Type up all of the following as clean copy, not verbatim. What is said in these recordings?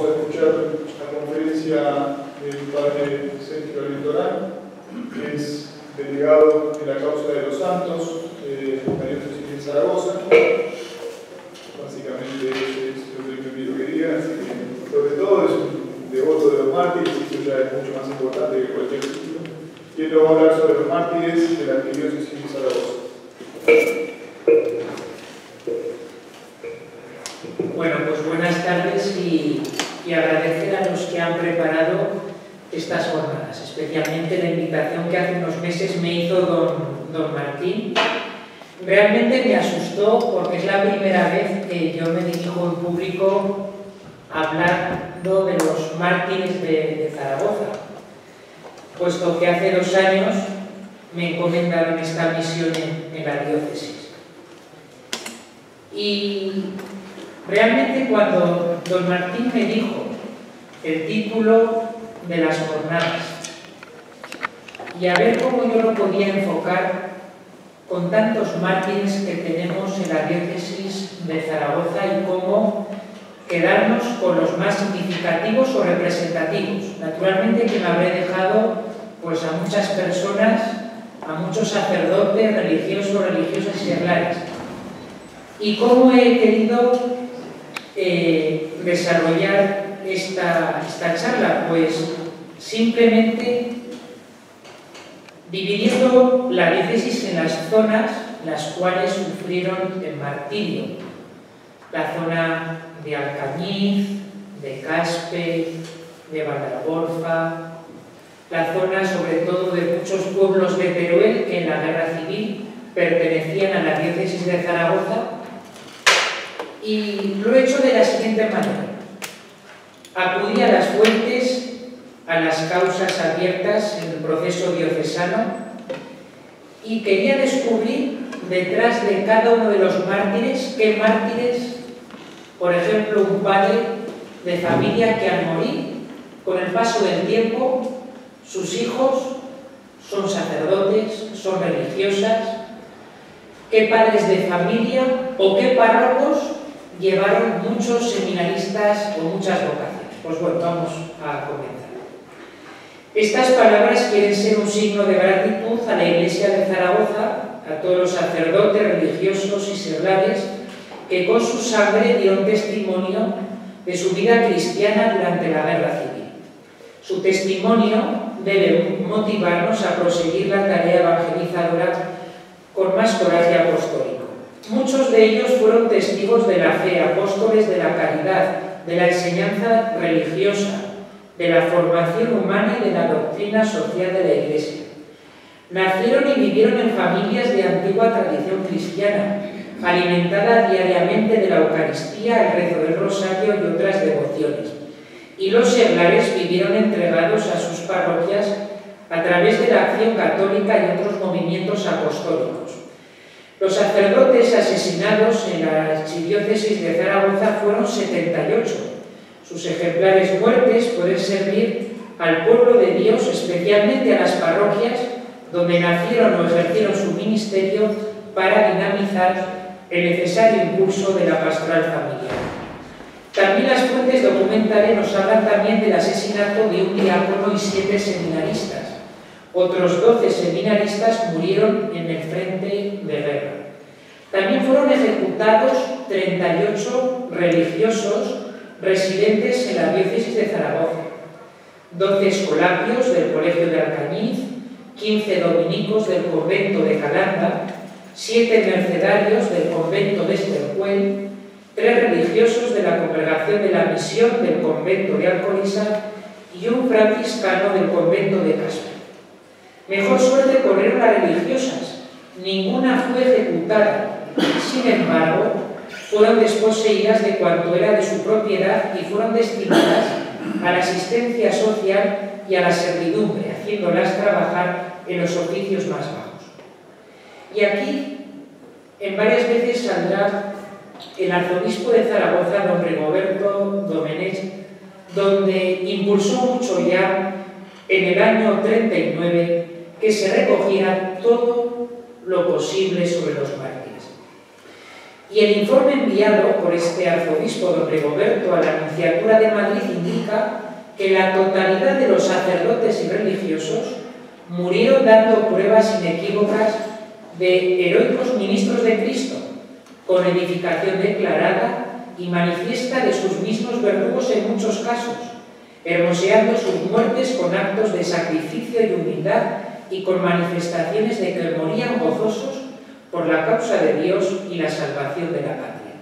Vamos a escuchar la conferencia del padre Sergio Alentorán, que es delegado de la causa de los santos de la diócesis de Zaragoza. Básicamente es lo que me pido que diga, así que sobre todo es un devoto de los mártires, y eso ya es mucho más importante que cualquier título. Y él nos va a hablar sobre los mártires de la arquidiócesis de Zaragoza. Bueno, pues buenas tardes y agradecer a los que han preparado estas jornadas, especialmente la invitación que hace unos meses me hizo don Martín. Realmente me asustó porque es la primera vez que yo me dirijo en público hablando de los mártires de Zaragoza, puesto que hace 2 años me encomendaron esta misión en la diócesis. Y realmente cuando don Martín me dijo el título de las jornadas y a ver cómo yo lo podía enfocar con tantos mártires que tenemos en la diócesis de Zaragoza y cómo quedarnos con los más significativos o representativos. Naturalmente que me habré dejado pues a muchas personas, a muchos sacerdotes, religiosos, religiosas y seglares. Y cómo he querido desarrollar esta charla, pues simplemente dividiendo la diócesis en las zonas las cuales sufrieron el martirio. La zona de Alcañiz, de Caspe, de Valdragorza, la zona sobre todo de muchos pueblos de Teruel que en la guerra civil pertenecían a la diócesis de Zaragoza. Y lo he hecho de la siguiente manera. Acudí a las fuentes, a las causas abiertas en el proceso diocesano y quería descubrir detrás de cada uno de los mártires, qué mártires, por ejemplo, un padre de familia que al morir, con el paso del tiempo, sus hijos son sacerdotes, son religiosas, qué padres de familia o qué párrocos llevaron muchos seminaristas o muchas vocaciones. Pues bueno, vamos a comenzar. Estas palabras quieren ser un signo de gratitud a la Iglesia de Zaragoza, a todos los sacerdotes, religiosos y seglares que con su sangre dieron testimonio de su vida cristiana durante la guerra civil. Su testimonio debe motivarnos a proseguir la tarea evangelizadora con más coraje apostólico. Muchos de ellos fueron testigos de la fe, apóstoles de la caridad, de la enseñanza religiosa, de la formación humana y de la doctrina social de la Iglesia. Nacieron y vivieron en familias de antigua tradición cristiana, alimentada diariamente de la Eucaristía, el rezo del Rosario y otras devociones. Y los seglares vivieron entregados a sus parroquias a través de la acción católica y otros movimientos apostólicos. Los sacerdotes asesinados en la archidiócesis de Zaragoza fueron 78. Sus ejemplares muertes pueden servir al pueblo de Dios, especialmente a las parroquias donde nacieron o ejercieron su ministerio para dinamizar el necesario impulso de la pastoral familiar. También las fuentes documentales nos hablan también del asesinato de un diácono y 7 seminaristas. Otros 12 seminaristas murieron en el frente de guerra. También fueron ejecutados 38 religiosos residentes en la diócesis de Zaragoza, 12 escolapios del colegio de Alcañiz, 15 dominicos del convento de Calanda, 7 mercedarios del convento de Estercuel, 3 religiosos de la congregación de la misión del convento de Alcolisa y un franciscano del convento de Caspe. Mejor suerte corrieron las religiosas, ninguna fue ejecutada. Sin embargo, fueron desposeídas de cuanto era de su propiedad y fueron destinadas a la asistencia social y a la servidumbre, haciéndolas trabajar en los oficios más bajos. Y aquí, en varias veces saldrá el arzobispo de Zaragoza, don Rigoberto Domenech, donde impulsó mucho ya en el año 39 que se recogiera todo lo posible sobre los mártires. Y el informe enviado por este arzobispo don Rigoberto a la Nunciatura de Madrid indica que la totalidad de los sacerdotes y religiosos murieron dando pruebas inequívocas de heroicos ministros de Cristo, con edificación declarada y manifiesta de sus mismos verdugos en muchos casos, hermoseando sus muertes con actos de sacrificio y humildad y con manifestaciones de que morían gozosos por la causa de Dios y la salvación de la patria.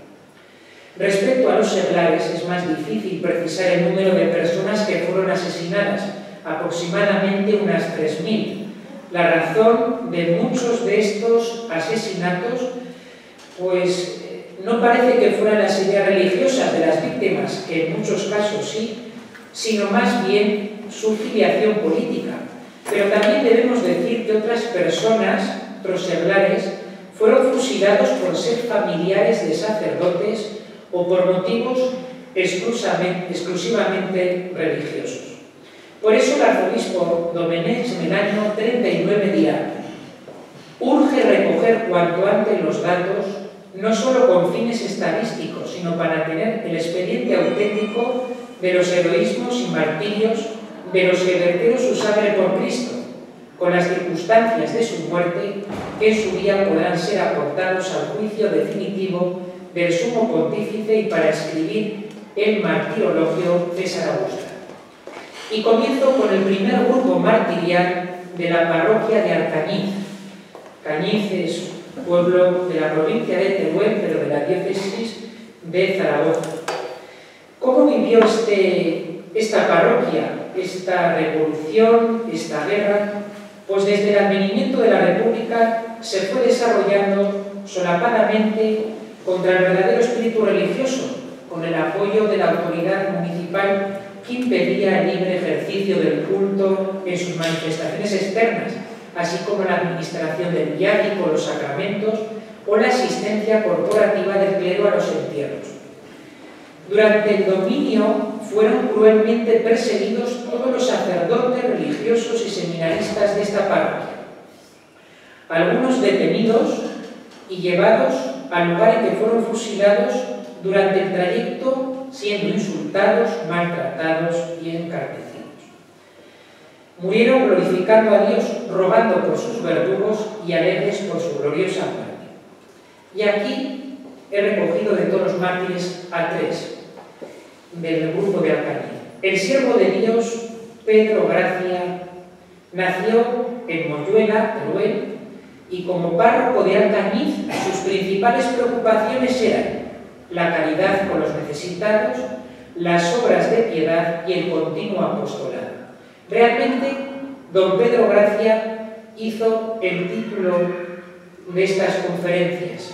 Respecto a los seglares, es más difícil precisar el número de personas que fueron asesinadas, aproximadamente unas 3.000. La razón de muchos de estos asesinatos, pues no parece que fueran las ideas religiosas de las víctimas, que en muchos casos sí, sino más bien su filiación política. Pero también debemos decir que otras personas, otros seglares, fueron fusilados por ser familiares de sacerdotes o por motivos exclusivamente religiosos. Por eso el arzobispo Domenech, en el año 39, dirá: urge recoger cuanto antes los datos, no solo con fines estadísticos, sino para tener el expediente auténtico de los heroísmos y martirios de los que vertieron su sangre por Cristo, con las circunstancias de su muerte que en su día podrán ser aportados al juicio definitivo del sumo pontífice y para escribir el martirologio César Augusta. Y comienzo con el primer grupo martirial de la parroquia de Alcañiz. Cañiz es un pueblo de la provincia de Teruel, pero de la diócesis de Zaragoza. ¿Cómo vivió esta parroquia, esta revolución, esta guerra? Pues desde el advenimiento de la República se fue desarrollando solapadamente contra el verdadero espíritu religioso, con el apoyo de la autoridad municipal que impedía el libre ejercicio del culto en sus manifestaciones externas, así como la administración del viático, los sacramentos o la asistencia corporativa del clero a los entierros. Durante el dominio fueron cruelmente perseguidos todos los sacerdotes, religiosos y seminaristas de esta parroquia, algunos detenidos y llevados al lugar en que fueron fusilados durante el trayecto, siendo insultados, maltratados y encarcelados. Murieron glorificando a Dios, rogando por sus verdugos y alegres por su gloriosa muerte. Y aquí he recogido de todos los mártires a 3 del grupo de Alcañiz. El siervo de Dios, Pedro Gracia, nació en Moyuela, Teruel, y como párroco de Alcañiz, sus principales preocupaciones eran la caridad con los necesitados, las obras de piedad y el continuo apostolado. Realmente, don Pedro Gracia hizo el título de estas conferencias: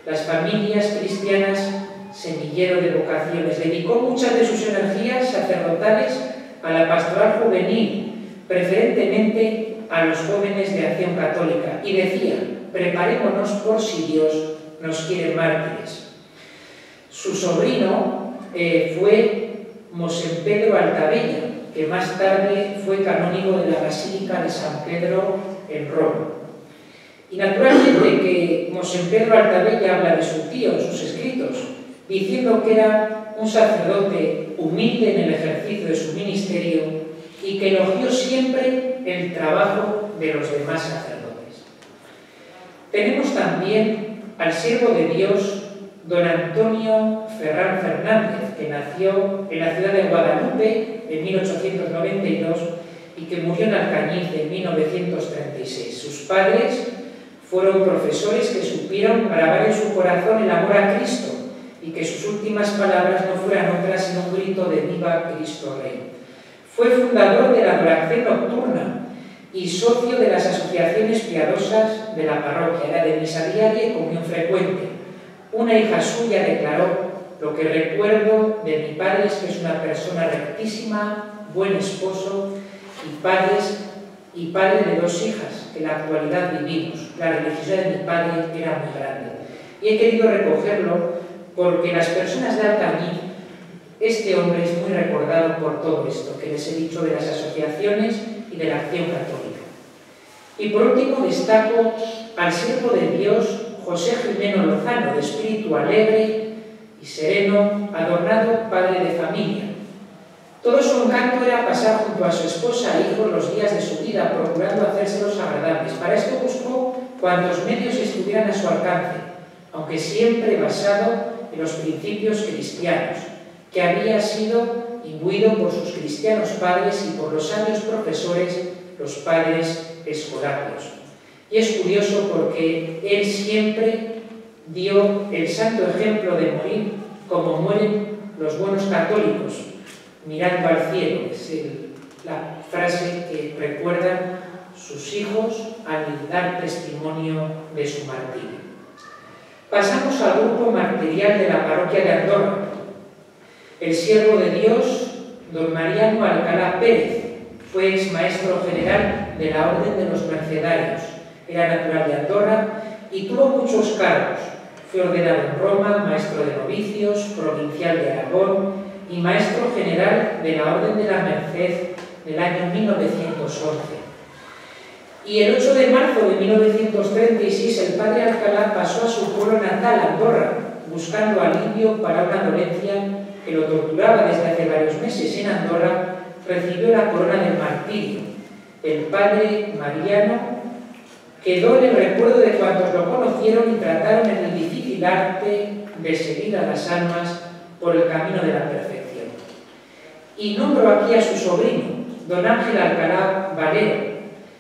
Las familias cristianas, semillero de vocaciones. Dedicó muchas de sus energías sacerdotales a la pastoral juvenil, preferentemente a los jóvenes de Acción Católica, y decía: preparémonos por si Dios nos quiere mártires. Su sobrino fue Mosén Pedro Altabella, que más tarde fue canónigo de la Basílica de San Pedro en Roma. Y naturalmente que Mosén Pedro Altabella habla de su tío en sus escritos, diciendo que era un sacerdote humilde en el ejercicio de su ministerio y que elogió siempre el trabajo de los demás sacerdotes. Tenemos también al siervo de Dios, don Antonio Ferrán Fernández, que nació en la ciudad de Guadalupe en 1892 y que murió en Alcañiz en 1936. Sus padres fueron profesores que supieron grabar en su corazón el amor a Cristo y que sus últimas palabras no fueran otras sino un grito de «Viva Cristo Rey». Fue fundador de la adoración nocturna y socio de las asociaciones piadosas de la parroquia. Era de misa diaria y comunión frecuente. Una hija suya declaró: lo que recuerdo de mi padre es que es una persona rectísima, buen esposo y padre de 2 hijas, que en la actualidad vivimos. La religiosidad de mi padre era muy grande. Y he querido recogerlo porque las personas de Alcañiz, este hombre es muy recordado por todo esto que les he dicho de las asociaciones y de la Acción Católica. Y por último destaco al siervo de Dios, José Jimeno Lozano, de espíritu alegre y sereno, adornado padre de familia. Todo su encanto era pasar junto a su esposa e hijos los días de su vida, procurando hacérselos agradables. Para esto buscó cuantos medios estuvieran a su alcance, aunque siempre basado en los principios cristianos, que había sido imbuido por sus cristianos padres y por los sabios profesores, los padres escolapios. Y es curioso porque él siempre dio el santo ejemplo de morir como mueren los buenos católicos, mirando al cielo. Es la frase que recuerdan sus hijos al dar testimonio de su martirio. Pasamos al grupo martirial de la parroquia de Andorra. El siervo de Dios, don Mariano Alcalá Pérez, fue exmaestro general de la Orden de los Mercedarios. Era natural de Andorra y tuvo muchos cargos. Fue ordenado en Roma, maestro de novicios, provincial de Aragón y maestro general de la Orden de la Merced del año 1911. Y el 8 de marzo de 1936 el padre Alcalá pasó a su pueblo natal, Andorra, buscando alivio para una dolencia que lo torturaba desde hace varios meses. En Andorra recibió la corona del martirio. El padre Mariano quedó en el recuerdo de cuantos lo conocieron y trataron en el difícil arte de seguir a las almas por el camino de la perfección. Y nombro aquí a su sobrino, don Ángel Alcalá Valero,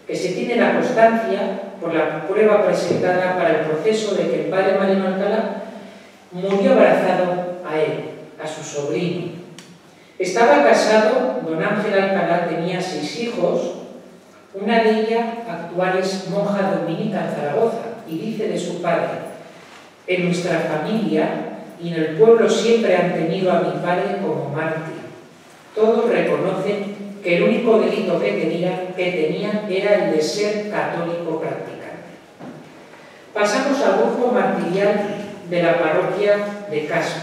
que se tiene la constancia por la prueba presentada para el proceso de que el padre Mariano Alcalá murió abrazado a él, a su sobrino. Estaba casado, don Ángel Alcalá tenía 6 hijos, una de ellas actual es monja dominica en Zaragoza, y dice de su padre: en nuestra familia y en el pueblo siempre han tenido a mi padre como mártir. Todos reconocen que el único delito que tenía era el de ser católico practicante. Pasamos al grupo martirial de la parroquia de Caspe.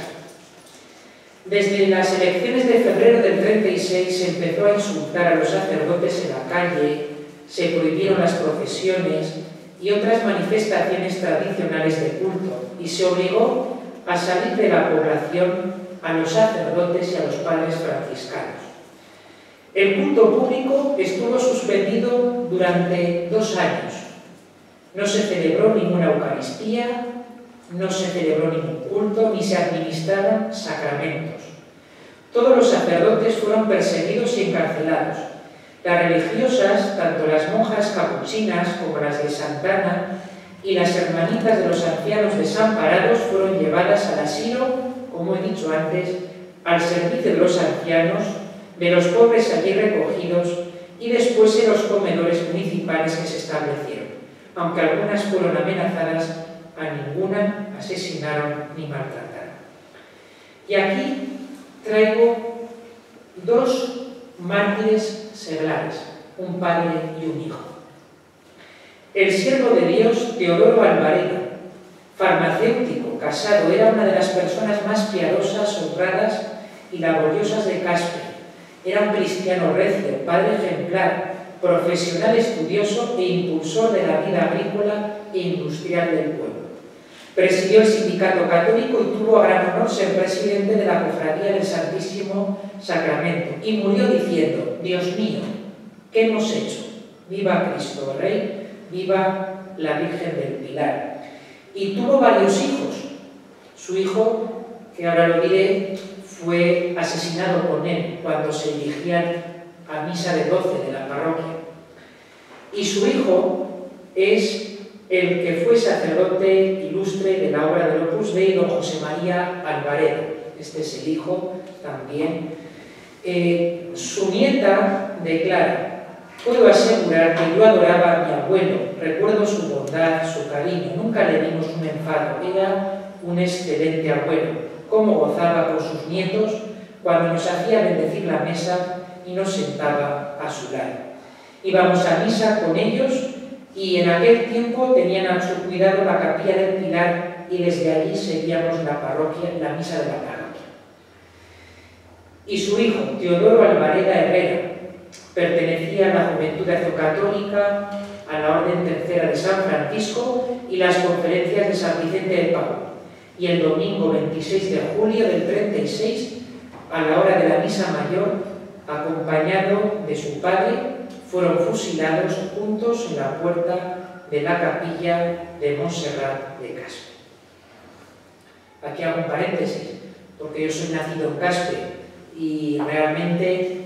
Desde las elecciones de febrero del 36 se empezó a insultar a los sacerdotes en la calle, se prohibieron las procesiones y otras manifestaciones tradicionales de culto, y se obligó a salir de la población a los sacerdotes y a los padres franciscanos. El culto público estuvo suspendido durante 2 años. No se celebró ninguna Eucaristía, no se celebró ningún culto, ni se administraron sacramentos. Todos los sacerdotes fueron perseguidos y encarcelados. Las religiosas, tanto las monjas capuchinas como las de Santana y las hermanitas de los ancianos desamparados, fueron llevadas al asilo, como he dicho antes, al servicio de los ancianos, de los pobres allí recogidos y después en los comedores municipales que se establecieron. Aunque algunas fueron amenazadas, a ninguna asesinaron ni maltrataron. Y aquí traigo 2 mártires seglares, un padre y un hijo. El siervo de Dios, Teodoro Alvareda, farmacéutico, casado, era una de las personas más piadosas, honradas y laboriosas de Caspe. Era un cristiano recio, padre ejemplar, profesional estudioso e impulsor de la vida agrícola e industrial del pueblo. Presidió el sindicato católico y tuvo a gran honor ser presidente de la Cofradía del Santísimo Sacramento, y murió diciendo: Dios mío, ¿qué hemos hecho? Viva Cristo Rey, viva la Virgen del Pilar. Y tuvo varios hijos. Su hijo, que ahora lo diré, fue asesinado con él cuando se dirigían a misa de 12 de la parroquia. Y su hijo es el que fue sacerdote ilustre de la obra del Opus Dei, don José María Alvareda. Este es el hijo también. Su nieta declara: puedo asegurar que yo adoraba a mi abuelo, recuerdo su bondad, su cariño, nunca le dimos un enfado, era un excelente abuelo. Cómo gozaba con sus nietos cuando nos hacía bendecir la mesa y nos sentaba a su lado. Íbamos a misa con ellos y en aquel tiempo tenían a su cuidado la capilla del Pilar y desde allí seguíamos la parroquia, la misa de la parroquia. Y su hijo, Teodoro Alvareda Herrera, pertenecía a la Juventud Azocatólica, a la Orden Tercera de San Francisco y las conferencias de San Vicente de Paúl. Y el domingo 26 de julio del 36, a la hora de la misa mayor, acompañado de su padre, fueron fusilados juntos en la puerta de la capilla de Montserrat de Caspe. Aquí hago un paréntesis, porque yo soy nacido en Caspe y realmente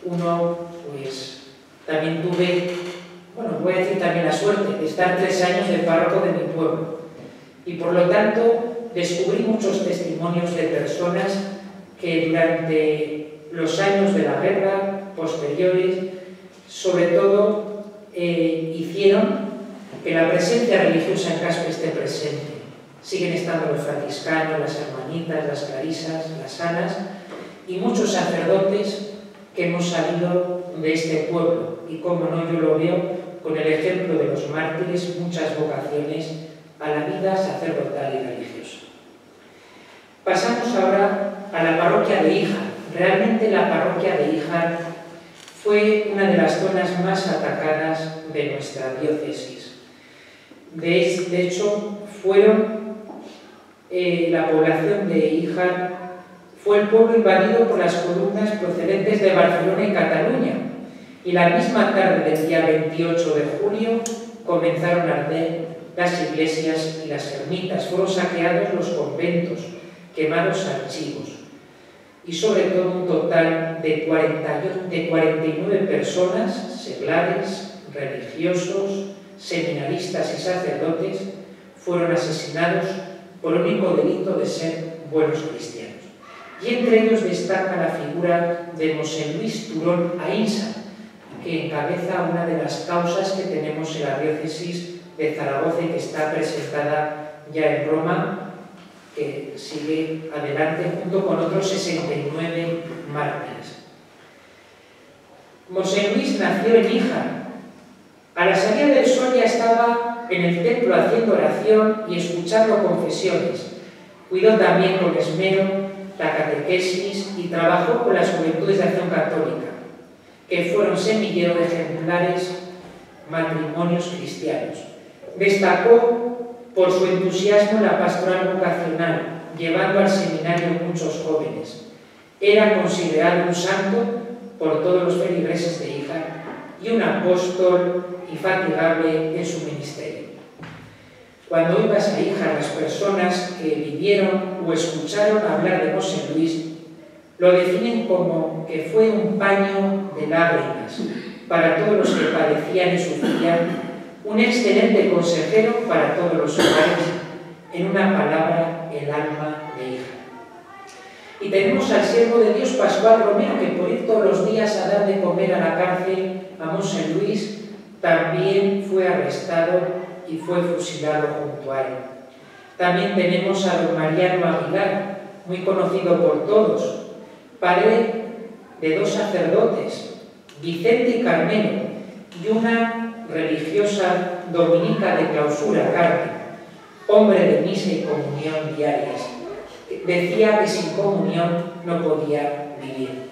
uno, pues, también tuve, bueno, voy a decir también la suerte de estar 3 años de párroco de mi pueblo. Y por lo tanto descubrí muchos testimonios de personas que durante los años de la guerra, posteriores, sobre todo hicieron que la presencia religiosa en Caspe esté presente. Siguen estando los franciscanos, las hermanitas, las clarisas, las sanas y muchos sacerdotes que hemos salido de este pueblo. Y como no, yo lo veo con el ejemplo de los mártires, muchas vocaciones a la vida sacerdotal y religiosa. Pasamos ahora a la parroquia de Híjar. Realmente la parroquia de Híjar fue una de las zonas más atacadas de nuestra diócesis. De hecho, la población de Híjar fue el pueblo invadido por las columnas procedentes de Barcelona y Cataluña, y la misma tarde del día 28 de julio comenzaron a arder las iglesias y las ermitas. Fueron saqueados los conventos, quemados archivos, y sobre todo un total de 49 personas, seglares, religiosos, seminaristas y sacerdotes, fueron asesinados por el único delito de ser buenos cristianos. Y entre ellos destaca la figura de Mosén Luis Turón Ainsa, que encabeza una de las causas que tenemos en la diócesis de Zaragoza y que está presentada ya en Roma, que sigue adelante junto con otros 69 mártires. Mosén Luis nació en Híjar. A la salida del sol ya estaba en el templo haciendo oración y escuchando confesiones. Cuidó también con esmero la catequesis y trabajó con las Juventudes de Acción Católica, que fueron semillero de ejemplares matrimonios cristianos. Destacó por su entusiasmo en la pastoral vocacional, llevando al seminario muchos jóvenes. Era considerado un santo por todos los feligreses de Híjar y un apóstol infatigable en su ministerio. Cuando ibas a Híjar, las personas que vivieron o escucharon hablar de Mosén Luis lo definen como que fue un paño de lágrimas para todos los que padecían y sufrían, un excelente consejero para todos los hogares, en una palabra, el alma de Híjar. Y tenemos al siervo de Dios Pascual Romero, que por ir todos los días a dar de comer a la cárcel a Mosén Luis, también fue arrestado y fue fusilado junto a él. También tenemos a don Mariano Aguilar, muy conocido por todos, padre de 2 sacerdotes, Vicente y Carmelo, y una religiosa dominica de clausura, Carmen, hombre de misa y comunión diarias. Decía que sin comunión no podía vivir.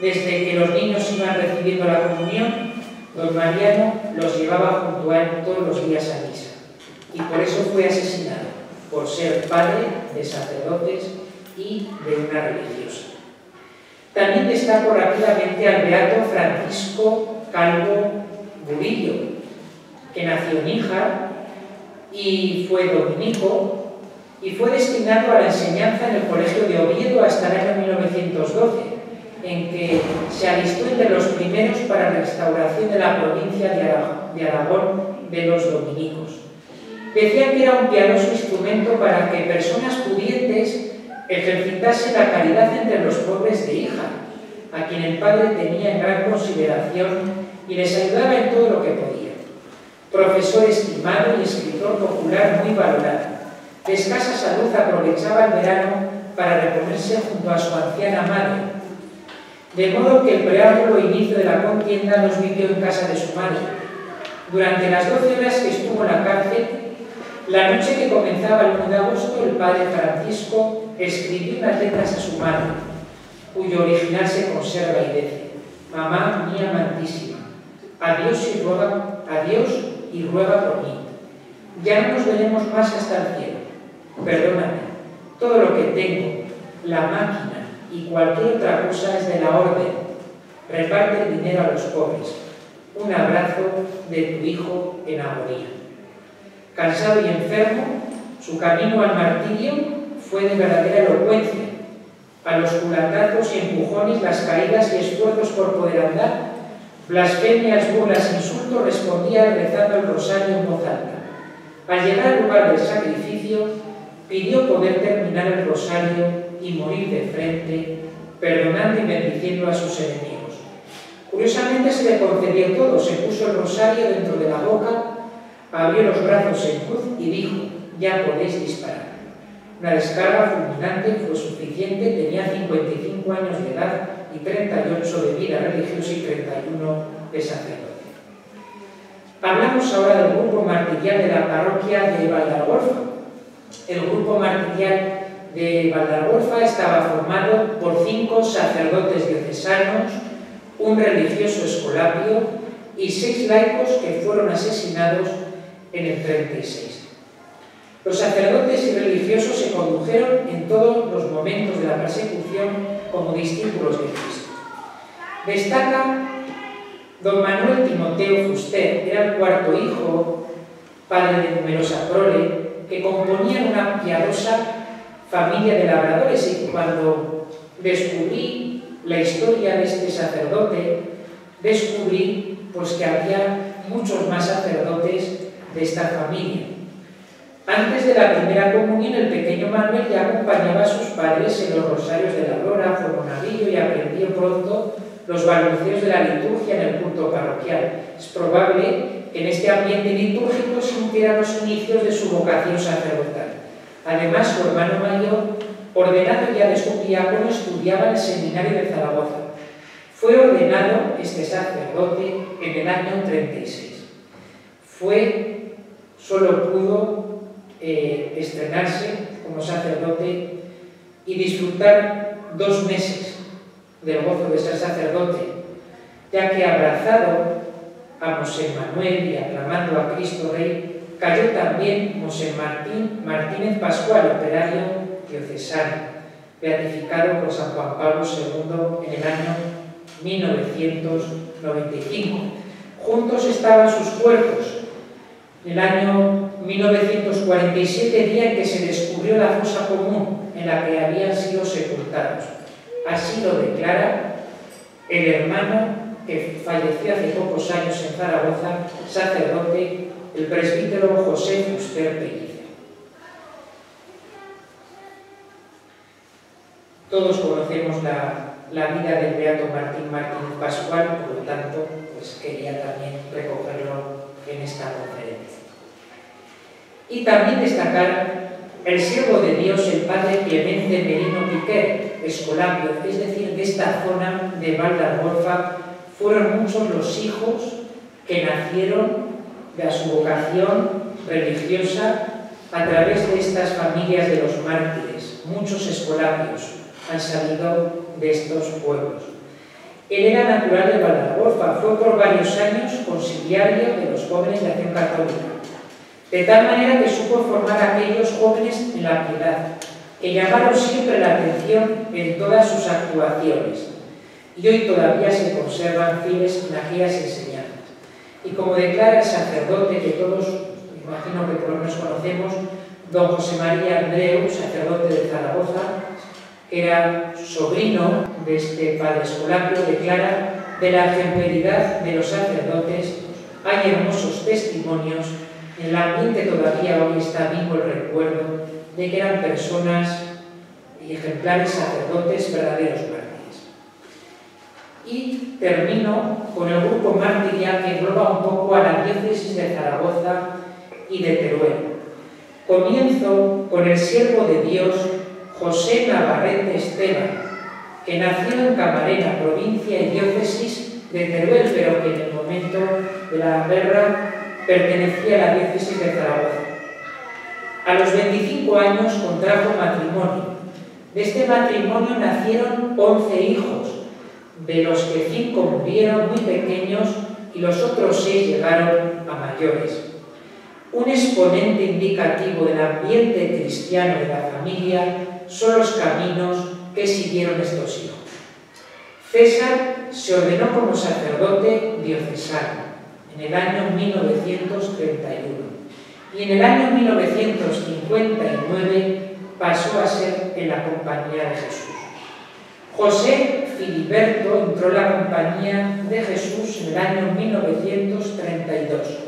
Desde que los niños iban recibiendo la comunión, don Mariano los llevaba junto a él todos los días a misa, y por eso fue asesinado, por ser padre de sacerdotes y de una religiosa. También destaco rápidamente al beato Francisco Calvo Burillo, que nació en Híjar y fue dominico, y fue destinado a la enseñanza en el Colegio de Oviedo hasta el año 1912, en que se alistó entre los primeros para la restauración de la provincia de Aragón de los dominicos. Decían que era un piadoso instrumento para que personas pudientes ejercitasen la caridad entre los pobres de Híjar, a quien el padre tenía en gran consideración y les ayudaba en todo lo que podía. Profesor estimado y escritor popular muy valorado. De escasa salud aprovechaba el verano para reponerse junto a su anciana madre, de modo que el preámbulo e inicio de la contienda los vivió en casa de su madre. Durante las 12 horas que estuvo en la cárcel, la noche que comenzaba el 1 de agosto, el padre Francisco escribió unas letras a su madre, cuyo original se conserva y dice: «Mamá mía amantísima, a Dios y ruega a Dios y ruega por mí. Ya no nos veremos más hasta el cielo. Perdóname, todo lo que tengo, la máquina y cualquier otra cosa es de la orden. Reparte el dinero a los pobres. Un abrazo de tu hijo en agonía. Cansado y enfermo, su camino al martirio fue de verdadera elocuencia. A los culatazos y empujones, las caídas y esfuerzos por poder andar, blasfemias, burlas, insultos, respondía rezando el rosario en voz alta. Al llegar al lugar del sacrificio, pidió poder terminar el rosario y morir de frente, perdonando y bendiciendo a sus enemigos. Curiosamente se le concedió todo, se puso el rosario dentro de la boca, abrió los brazos en cruz y dijo: ya podéis disparar. Una descarga fulminante fue suficiente, tenía 55 años de edad y 38 de vida religiosa y 31 de sacerdote. Hablamos ahora del grupo martirial de la parroquia de Valdargorfa. El grupo martirial de Valdargorfa estaba formado por 5 sacerdotes diocesanos, un religioso escolapio y 6 laicos que fueron asesinados en el 36. Los sacerdotes y religiosos se condujeron en todos los momentos de la persecución como discípulos de Cristo. Destaca don Manuel Timoteo Fuster, era el 4º hijo, padre de numerosa prole, que componían una piadosa familia de labradores, y cuando descubrí la historia de este sacerdote, descubrí pues, que había muchos más sacerdotes de esta familia. Antes de la primera comunión, el pequeño Manuel ya acompañaba a sus padres en los rosarios de la Aurora, fue monaguillo y aprendió pronto los balbuceos de la liturgia en el culto parroquial. Es probable que en este ambiente litúrgico sintiera los inicios de su vocación sacerdotal. Además, su hermano mayor, ordenado ya de su diácono, estudiaba en el seminario de Zaragoza. Fue ordenado este sacerdote en el año 36. Solo pudo estrenarse como sacerdote y disfrutar 2 meses del gozo de ser sacerdote, ya que abrazado a Mosén Manuel y aclamando a Cristo Rey, cayó también Mosén Martínez Pascual, operario diocesano, beatificado por San Juan Pablo II en el año 1995. Juntos estaban sus cuerpos. En el año 1947, día en que se descubrió la fosa común en la que habían sido sepultados. Así lo declara el hermano que falleció hace pocos años en Zaragoza, sacerdote, el presbítero José Fuster Pellicer. Todos conocemos la vida del beato Martín Martínez Pascual, por lo tanto, pues quería también recogerlo en esta conferencia. Y también destacar el siervo de Dios, el padre Clemente Merino Piquer, escolapio, es decir, de esta zona de Valdargorfa, fueron muchos los hijos que nacieron de su vocación religiosa a través de estas familias de los mártires. Muchos escolapios han salido de estos pueblos. Él era natural de Valdargorfa, fue por varios años conciliario de los jóvenes de Acción Católica, de tal manera que supo formar a aquellos jóvenes en la piedad, que llamaron siempre la atención en todas sus actuaciones, y hoy todavía se conservan fieles en aquellas enseñanzas. Y como declara el sacerdote que todos, imagino que por lo menos conocemos, don José María Andreu, sacerdote de Zaragoza, que era sobrino de este padre escolapio, declara: de la ejemplaridad de los sacerdotes hay hermosos testimonios. En el ambiente todavía hoy está vivo el recuerdo de que eran personas y ejemplares sacerdotes, verdaderos mártires. Y termino con el grupo martirial que engloba un poco a la diócesis de Zaragoza y de Teruel. Comienzo con el siervo de Dios José Navarrete Esteban, que nació en Camarena, provincia y diócesis de Teruel, pero que en el momento de la guerra pertenecía a la diócesis de Zaragoza. A los 25 años contrajo matrimonio. De este matrimonio nacieron 11 hijos, de los que 5 murieron muy pequeños y los otros 6 llegaron a mayores. Un exponente indicativo del ambiente cristiano de la familia son los caminos que siguieron estos hijos. César se ordenó como sacerdote diocesano en el año 1931 y en el año 1959 pasó a ser en la Compañía de Jesús. José Filiberto entró en la Compañía de Jesús en el año 1932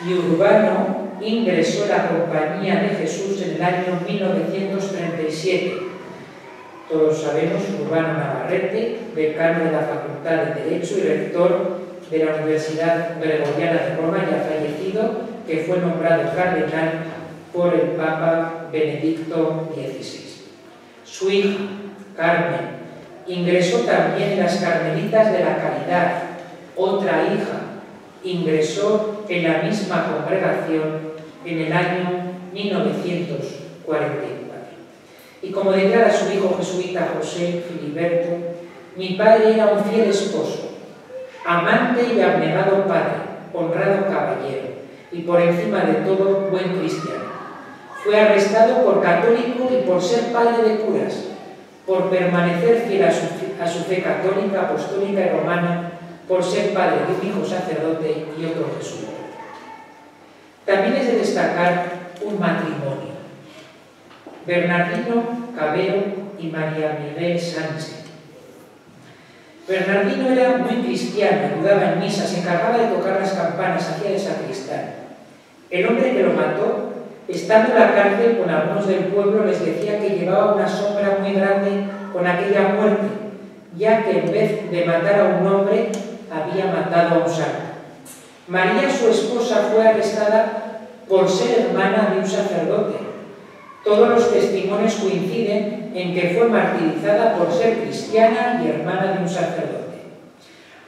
y Urbano ingresó en la Compañía de Jesús en el año 1937. Todos sabemos, Urbano Navarrete, decano de la Facultad de Derecho y rector de la Universidad Gregoriana de Roma, ya fallecido, que fue nombrado cardenal por el Papa Benedicto XVI. Su hija, Carmen, ingresó también en las Carmelitas de la Caridad. Otra hija ingresó en la misma congregación en el año 1944. Y como declara su hijo jesuita José Filiberto, mi padre era un fiel esposo, amante y abnegado padre, honrado caballero y por encima de todo buen cristiano. Fue arrestado por católico y por ser padre de curas, por permanecer fiel a su fe católica, apostólica y romana, por ser padre de un hijo sacerdote y otro jesuita. También es de destacar un matrimonio. Bernardino Cabero y María Miguel Sánchez. Bernardino era muy cristiano, ayudaba en misa, se encargaba de tocar las campanas, hacía de sacristán. El hombre que lo mató, estando en la cárcel con algunos del pueblo, les decía que llevaba una sombra muy grande con aquella muerte, ya que en vez de matar a un hombre, había matado a un santo. María, su esposa, fue arrestada por ser hermana de un sacerdote. Todos los testimonios coinciden en que fue martirizada por ser cristiana y hermana de un sacerdote,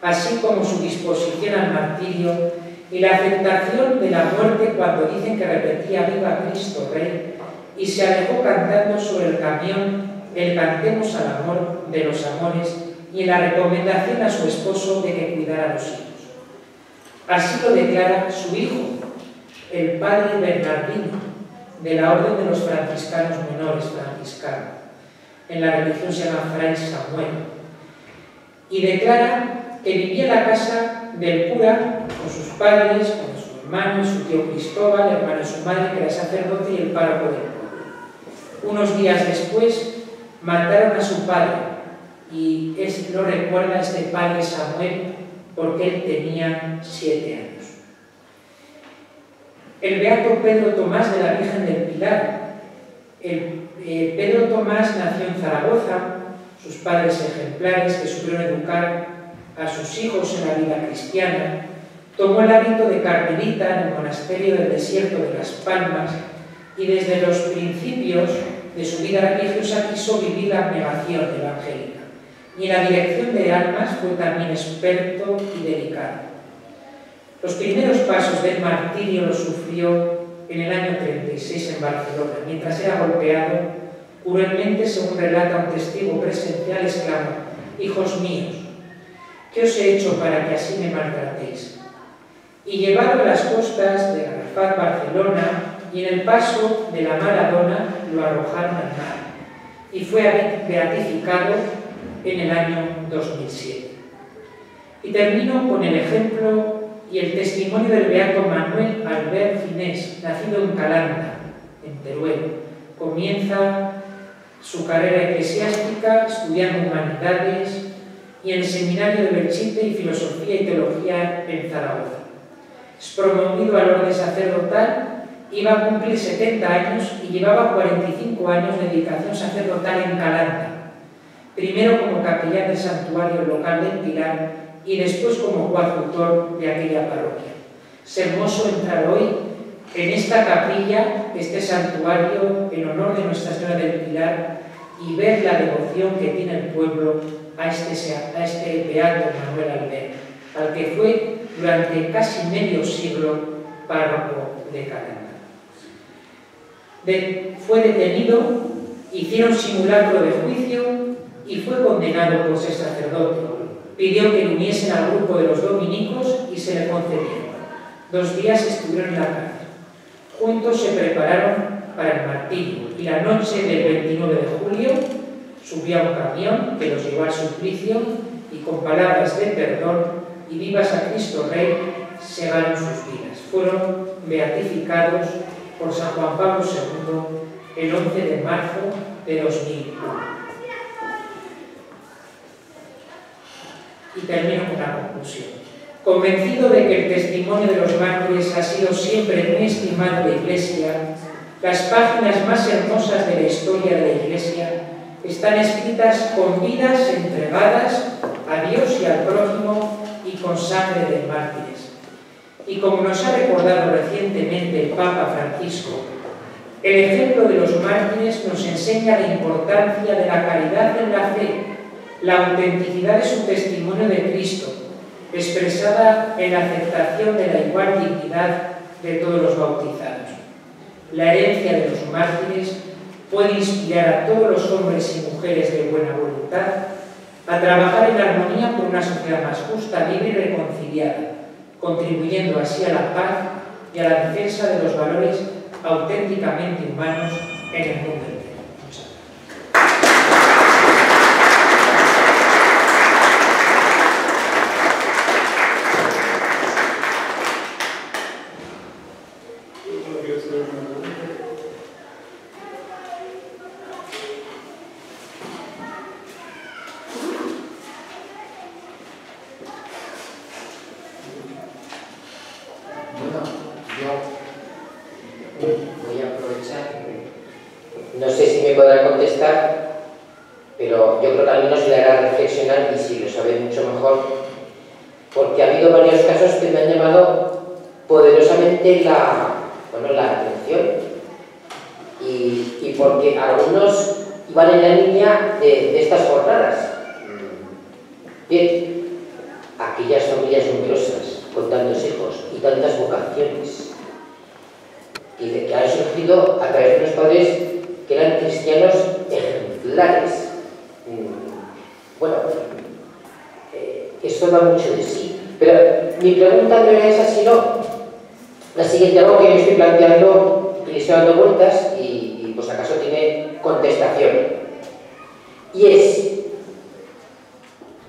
así como su disposición al martirio y la aceptación de la muerte cuando dicen que repetía "Viva Cristo Rey" y se alejó cantando sobre el camión el "Cantemos al amor de los amores" y en la recomendación a su esposo de que cuidara a los hijos. Así lo declara su hijo, el padre Bernardino, de la Orden de los Franciscanos Menores, franciscano. En la religión se llama Fray Samuel. Y declara que vivía en la casa del cura con sus padres, con su hermano y su tío Cristóbal, hermano de su madre, que era sacerdote, y el párroco del pueblo. Unos días después mataron a su padre, y lo recuerda este padre Samuel porque él tenía 7 años. El beato Pedro Tomás de la Virgen del Pilar. Pedro Tomás nació en Zaragoza, sus padres ejemplares que supieron educar a sus hijos en la vida cristiana. Tomó el hábito de carmelita en el monasterio del desierto de Las Palmas y desde los principios de su vida religiosa quiso vivir la abnegación evangélica. Y en la dirección de almas fue también experto y dedicado. Los primeros pasos del martirio los sufrió en el año 36 en Barcelona. Mientras era golpeado, cruelmente, según relata un testigo presencial, exclamó: "Hijos míos, ¿qué os he hecho para que así me maltratéis?". Y llevado a las costas de Arafat, Barcelona, y en el paso de la Maradona, lo arrojaron al mar. Y fue beatificado en el año 2007. Y termino con el ejemplo y el testimonio del beato Manuel Albert Ginés, nacido en Calanda, en Teruel. Comienza su carrera eclesiástica estudiando humanidades y en el seminario de Belchite y filosofía y teología en Zaragoza. Es promovido al orden sacerdotal, iba a cumplir 70 años y llevaba 45 años de dedicación sacerdotal en Calanda, primero como capellán del santuario local del Pilar y después como coadjutor de aquella parroquia. Es hermoso entrar hoy en esta capilla, este santuario en honor de Nuestra Señora del Pilar, y ver la devoción que tiene el pueblo a este beato Manuel Albert, al que fue durante casi medio siglo párroco de Calanda. Fue detenido, hicieron simulacro de juicio y fue condenado por ser sacerdote, pidió que le uniesen al grupo de los dominicos y se le concedió. 2 días estuvieron en la cárcel. Juntos se prepararon para el martirio y la noche del 29 de julio subió a un camión que los llevó al suplicio y con palabras de perdón y vivas a Cristo Rey segaron sus vidas. Fueron beatificados por San Juan Pablo II el 11 de marzo de 2001. Y termino con la conclusión. Convencido de que el testimonio de los mártires ha sido siempre muy estimado de la Iglesia, las páginas más hermosas de la historia de la Iglesia están escritas con vidas entregadas a Dios y al prójimo y con sangre de mártires. Y como nos ha recordado recientemente el Papa Francisco, el ejemplo de los mártires nos enseña la importancia de la caridad en la fe, la autenticidad de su testimonio de Cristo, expresada en la aceptación de la igual dignidad de todos los bautizados. La herencia de los mártires puede inspirar a todos los hombres y mujeres de buena voluntad a trabajar en armonía por una sociedad más justa, libre y reconciliada, contribuyendo así a la paz y a la defensa de los valores auténticamente humanos en el mundo entero. Voy a aprovechar, no sé si me podrá contestar, pero yo creo que al menos le hará reflexionar y si lo sabe mucho mejor, porque ha habido varios casos que me han llamado poderosamente la atención y porque algunos iban en la línea de estas jornadas. Bien, aquellas familias numerosas con tantos hijos y tantas vocaciones y de que han surgido a través de unos padres que eran cristianos ejemplares. Bueno, esto da mucho de sí. Pero mi pregunta no era esa, sino la siguiente, algo que yo estoy planteando, que le estoy dando vueltas y pues acaso tiene contestación. Y es,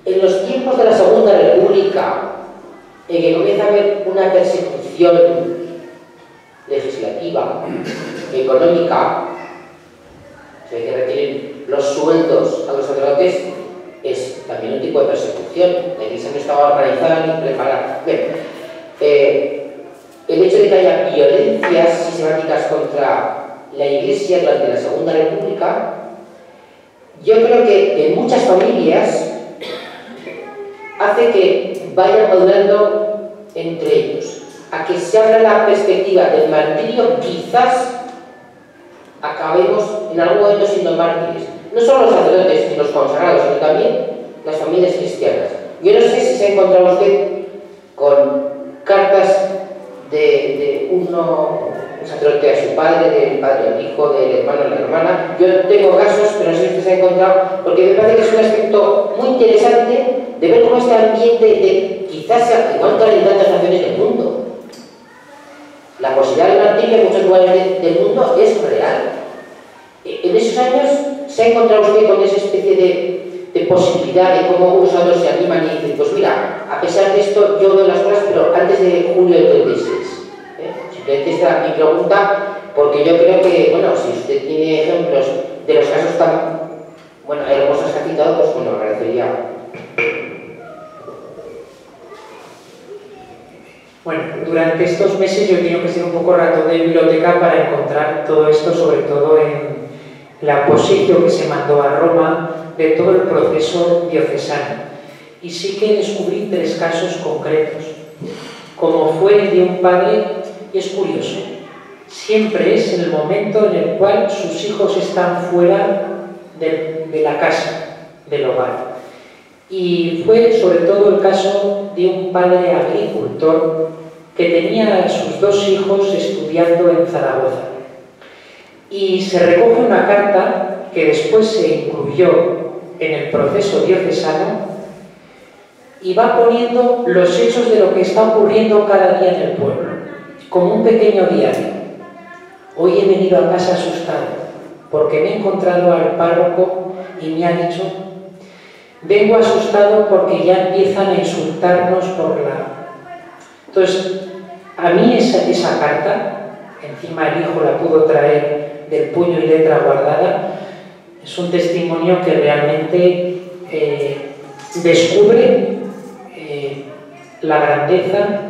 en los tiempos de la Segunda República, en que comienza a haber una persecución legislativa, económica, se ve que retienen los sueldos a los sacerdotes, es también un tipo de persecución. La Iglesia no estaba organizada ni preparada. Bien, el hecho de que haya violencias sistemáticas contra la Iglesia durante la Segunda República, yo creo que en muchas familias hace que vayan madurando entre ellos, a que se abra la perspectiva del martirio. Quizás acabemos en algún momento siendo mártires, no solo los sacerdotes y los consagrados, sino también las familias cristianas. Yo no sé si se ha encontrado usted con cartas de un sacerdote a su padre, del padre al hijo, del hermano a la hermana. Yo tengo casos, pero no sé si usted se ha encontrado, porque me parece que es un aspecto muy interesante de ver cómo este ambiente de quizás sea igual que en tantas naciones del mundo. La posibilidad del martirio en muchos lugares del mundo es real. En esos años se ha encontrado usted con esa especie de posibilidad de cómo unos a otros se animan y dicen, pues mira, a pesar de esto yo veo las cosas, pero antes de julio del 36. Simplemente esta es mi pregunta, porque yo creo que, bueno, si usted tiene ejemplos de los casos tan, bueno, hermosos que ha citado, pues bueno, agradecería. Bueno, durante estos meses yo he tenido que ser un poco rato de biblioteca para encontrar todo esto, sobre todo en la posición que se mandó a Roma de todo el proceso diocesano. Y sí que descubrí 3 casos concretos, como fue el de un padre, y es curioso, siempre es en el momento en el cual sus hijos están fuera de la casa, del hogar. Y fue sobre todo el caso de un padre agricultor que tenía a sus 2 hijos estudiando en Zaragoza. Y se recoge una carta que después se incluyó en el proceso diocesano, y va poniendo los hechos de lo que está ocurriendo cada día en el pueblo, como un pequeño diario. Hoy he venido a casa asustado porque me he encontrado al párroco y me ha dicho: vengo asustado porque ya empiezan a insultarnos por la... Entonces, a mí esa carta, encima el hijo la pudo traer del puño y letra guardada, es un testimonio que realmente descubre la grandeza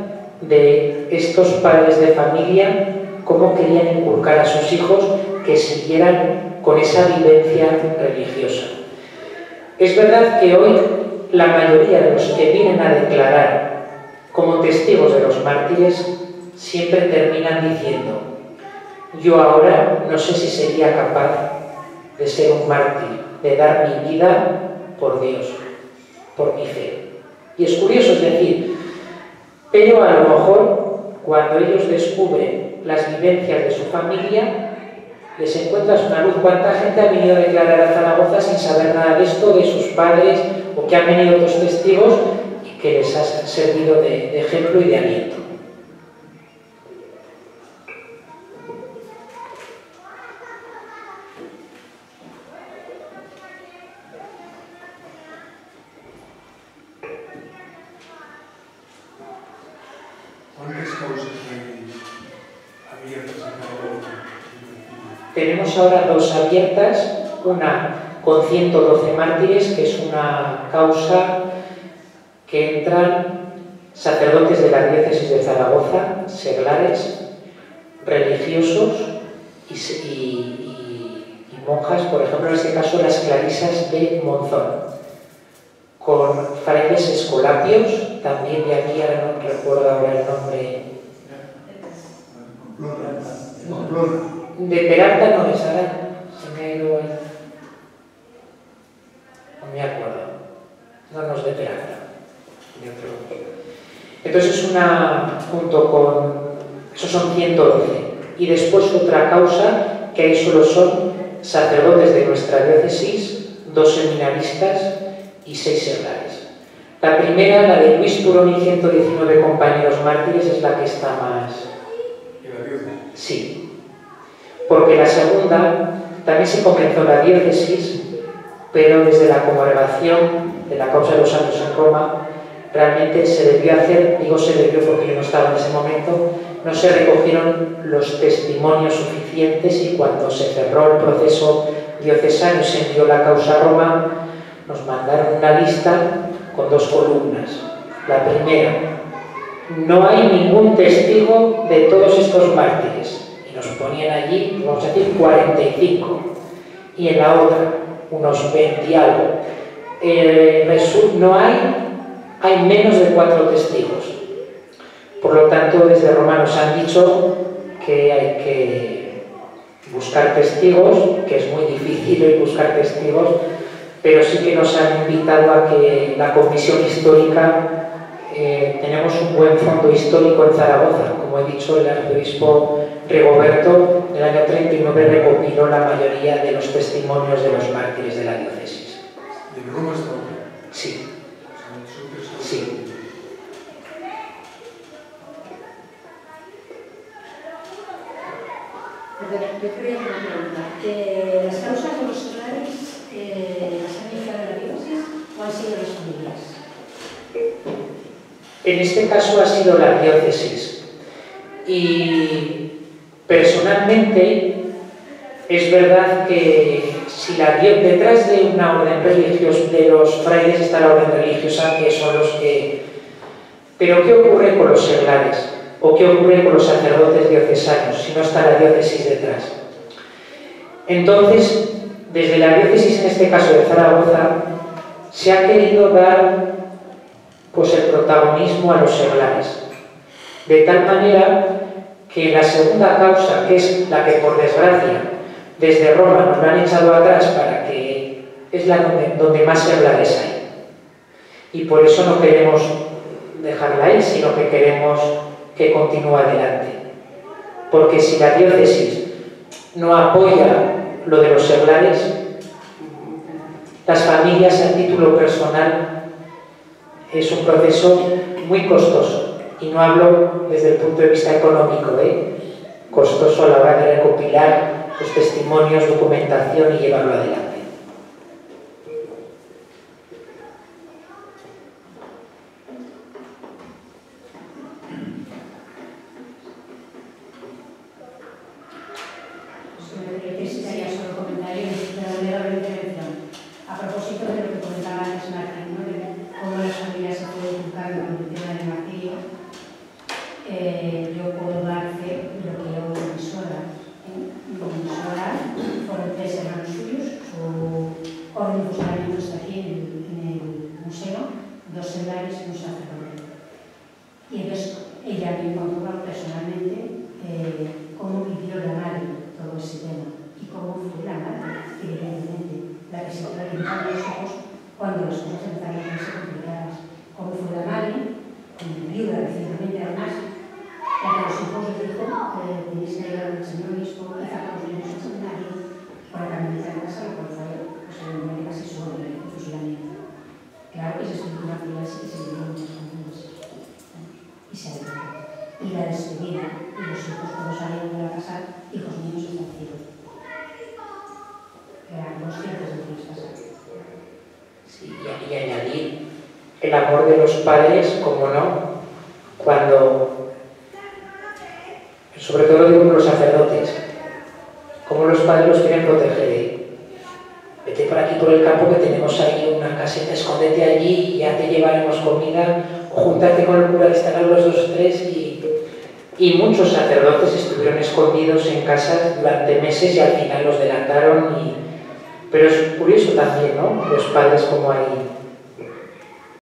de estos padres de familia, cómo querían inculcar a sus hijos que siguieran con esa vivencia religiosa. Es verdad que hoy la mayoría de los que vienen a declarar como testigos de los mártires siempre terminan diciendo: yo ahora no sé si sería capaz de ser un mártir, de dar mi vida por Dios, por mi fe. Y es curioso, es decir, pero a lo mejor cuando ellos descubren las vivencias de su familia, les encuentras una luz. ¿Cuánta gente ha venido a declarar a Zaragoza sin saber nada de esto, de sus padres, o que han venido otros testigos y que les ha servido de ejemplo y de aliento? ¿Cuántas causas hay abiertas en Zaragoza? Tenemos ahora dos abiertas, una con 112 mártires, que es una causa que entran sacerdotes de la diócesis de Zaragoza, seglares, religiosos y monjas, por ejemplo, en este caso las clarisas de Monzón, con frailes escolapios, también de aquí, ahora no recuerdo ahora el nombre. De Peralta no es, ahora se me ha ido ahí. No me acuerdo. No es de Peralta. De otro. Entonces es una, junto con, esos son 112. Y después otra causa, que ahí solo son sacerdotes de nuestra diócesis, 2 seminaristas y 6 seglares. La primera, la de Luis Turón y 119 compañeros mártires, es la que está más... ¿Y la diócesis? Sí. Porque la segunda también se comenzó en la diócesis, pero desde la congregación de la causa de los santos en Roma, realmente se debió hacer, digo se debió porque yo no estaba en ese momento, no se recogieron los testimonios suficientes, y cuando se cerró el proceso diocesano y se envió la causa a Roma, nos mandaron una lista con 2 columnas. La primera: no hay ningún testigo de todos estos mártires. Nos ponían allí, vamos a decir, 45, y en la otra unos 20 y algo. No hay menos de 4 testigos. Por lo tanto, desde Roma nos han dicho que hay que buscar testigos, que es muy difícil hoy buscar testigos, pero sí que nos han invitado a que la comisión histórica, tenemos un buen fondo histórico en Zaragoza. Como he dicho, el arzobispo Rigoberto en el año 39 recopiló la mayoría de los testimonios de los mártires de la diócesis. ¿Y en Roma está? Sí. Sí. Yo quería hacer una pregunta. ¿Las causas de los seglares las han iniciado la diócesis o han sido las familias? En este caso ha sido la diócesis. Y personalmente es verdad que si detrás de una orden religiosa, de los frailes, está la orden religiosa, que son los que... Pero ¿qué ocurre con los seglares? ¿O qué ocurre con los sacerdotes diocesanos si no está la diócesis detrás? Entonces, desde la diócesis, en este caso de Zaragoza, se ha querido dar pues el protagonismo a los seglares, de tal manera que la segunda causa, que es la que por desgracia desde Roma nos la han echado atrás, para que es la donde más seglares hay, y por eso no queremos dejarla ahí, sino que queremos que continúe adelante, porque si la diócesis no apoya lo de los seglares, las familias a título personal es un proceso muy costoso, y no hablo desde el punto de vista económico, costoso a la hora de recopilar los testimonios, documentación y llevarlo adelante. A propósito de lo que comentaba antes Martín, ¿no? De cómo las familias se pueden educar con el tema del martirio, yo puedo dar fe de lo que yo en mi sola. Mi sola fueron 3 hermanos suyos, su orden de funcionamiento está aquí en el museo, 2 seglares y un sacerdote. Y entonces ella me contó personalmente cómo vivió la madre todo ese tema y cómo fue la madre, evidentemente, la que se fue a los ojos cuando las cosas empezaron a ser complicadas. Como fue la madre, viuda recientemente además, la que los hijos les dijo tenéis que ayudar al Señor mismo, quizá con los niños al seminario, para canalizar en casa, lo cual fue posiblemente casi su orden de fusilamiento. Claro que esa escritura fría sí que se vivió muchas cosas. Y se ayudó. Y la despedida, y los hijos cuando salieron de la casa, hijos míos están ciegos. Eran conscientes de lo que les pasaba. Sí, y añadir el amor de los padres, como no, cuando, sobre todo digo los sacerdotes, como los padres los quieren proteger. Vete por aquí por el campo que tenemos ahí una caseta, escóndete allí y ya te llevaremos comida, o júntate con el cura que están los 2 o 3 y muchos sacerdotes estuvieron escondidos en casas durante meses y al final los delataron. Pero es curioso también, ¿no? Los padres como hay